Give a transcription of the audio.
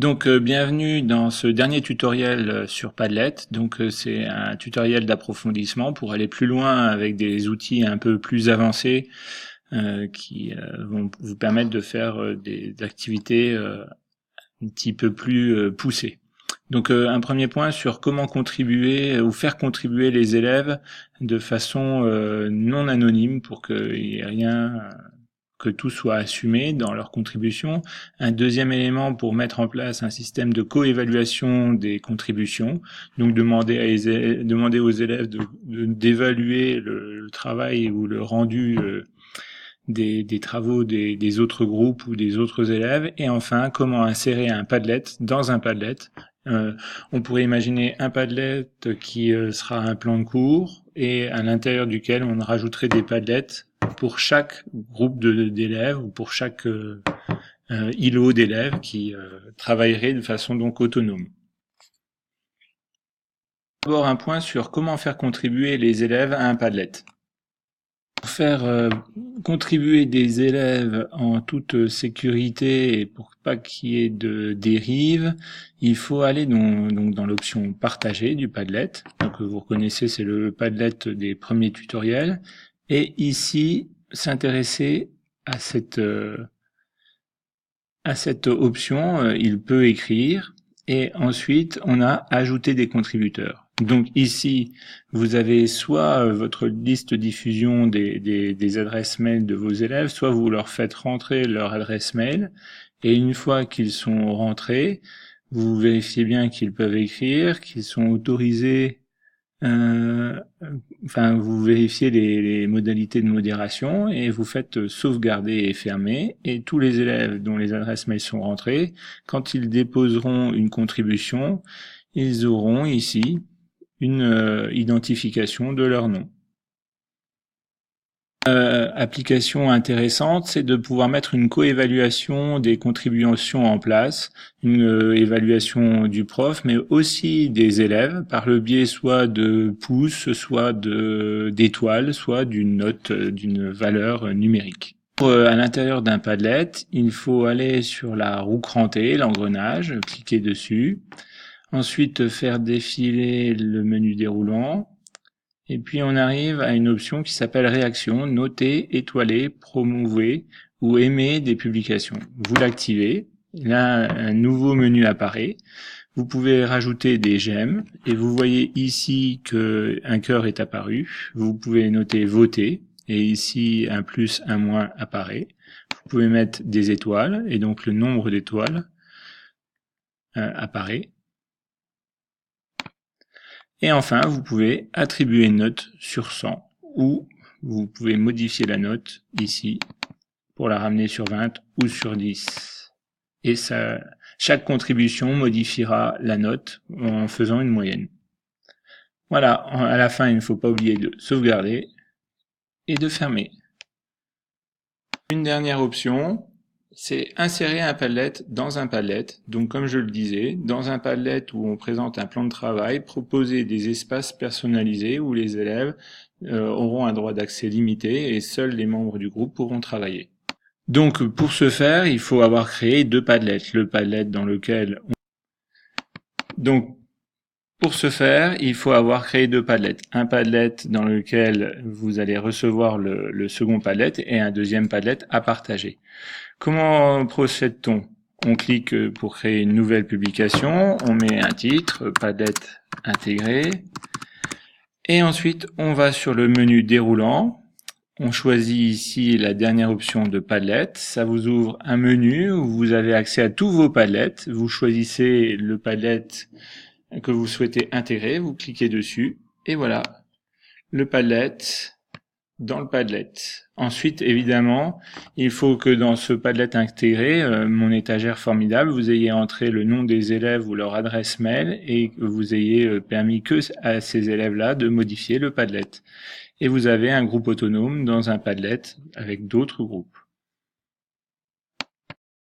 Donc bienvenue dans ce dernier tutoriel sur Padlet. Donc c'est un tutoriel d'approfondissement pour aller plus loin avec des outils un peu plus avancés qui vont vous permettre de faire des activités un petit peu plus poussées. Donc un premier point sur comment contribuer ou faire contribuer les élèves de façon non anonyme pour qu'il n'y ait rien que tout soit assumé dans leur contribution. Un deuxième élément pour mettre en place un système de co-évaluation des contributions, donc demander aux élèves d'évaluer le travail ou le rendu des travaux des autres groupes ou des autres élèves. Et enfin, comment insérer un Padlet dans un Padlet. On pourrait imaginer un Padlet qui sera un plan de cours et à l'intérieur duquel on rajouterait des Padlets pour chaque groupe d'élèves ou pour chaque îlot d'élèves qui travaillerait de façon donc autonome. D'abord un point sur comment faire contribuer les élèves à un Padlet. Pour faire contribuer des élèves en toute sécurité et pour pas qu'il y ait de dérive, il faut aller donc dans l'option partager du Padlet. Donc vous reconnaissez, c'est le Padlet des premiers tutoriels. Et ici, s'intéresser à cette option, il peut écrire. Et ensuite, on a ajouté des contributeurs. Donc ici, vous avez soit votre liste diffusion des adresses mail de vos élèves, soit vous leur faites rentrer leur adresse mail. Et une fois qu'ils sont rentrés, vous vérifiez bien qu'ils peuvent écrire, qu'ils sont autorisés. Vous vérifiez les modalités de modération et vous faites sauvegarder et fermer. Et tous les élèves dont les adresses mail sont rentrées, quand ils déposeront une contribution, ils auront ici une identification de leur nom. Application intéressante, c'est de pouvoir mettre une co-évaluation des contributions en place, une évaluation du prof, mais aussi des élèves, par le biais soit de pouces, soit d'étoiles, soit d'une note, d'une valeur numérique. À l'intérieur d'un Padlet, il faut aller sur la roue crantée, l'engrenage, cliquer dessus, ensuite faire défiler le menu déroulant. Et puis on arrive à une option qui s'appelle réaction, noter, étoiler, promouvoir ou aimer des publications. Vous l'activez, là un nouveau menu apparaît. Vous pouvez rajouter des j'aime et vous voyez ici qu'un cœur est apparu. Vous pouvez noter voter et ici un plus, un moins apparaît. Vous pouvez mettre des étoiles et donc le nombre d'étoiles apparaît. Et enfin, vous pouvez attribuer une note sur 100 ou vous pouvez modifier la note ici pour la ramener sur 20 ou sur 10. Et chaque contribution modifiera la note en faisant une moyenne. Voilà, à la fin, il ne faut pas oublier de sauvegarder et de fermer. Une dernière option, c'est insérer un Padlet dans un Padlet. Donc comme je le disais, dans un Padlet où on présente un plan de travail, proposer des espaces personnalisés où les élèves auront un droit d'accès limité et seuls les membres du groupe pourront travailler. Donc pour ce faire, il faut avoir créé deux Padlets. Le Padlet dans lequel pour ce faire, il faut avoir créé deux Padlets. Un Padlet dans lequel vous allez recevoir le second Padlet et un deuxième Padlet à partager. Comment procède-t-on? On clique pour créer une nouvelle publication, on met un titre, Padlet intégré, et ensuite on va sur le menu déroulant, on choisit ici la dernière option de Padlet, ça vous ouvre un menu où vous avez accès à tous vos Padlets, vous choisissez le Padlet que vous souhaitez intégrer, vous cliquez dessus, et voilà, le Padlet dans le Padlet. Ensuite, évidemment, il faut que dans ce Padlet intégré, mon étagère formidable, vous ayez entré le nom des élèves ou leur adresse mail et que vous ayez permis que à ces élèves-là de modifier le Padlet. Et vous avez un groupe autonome dans un Padlet avec d'autres groupes.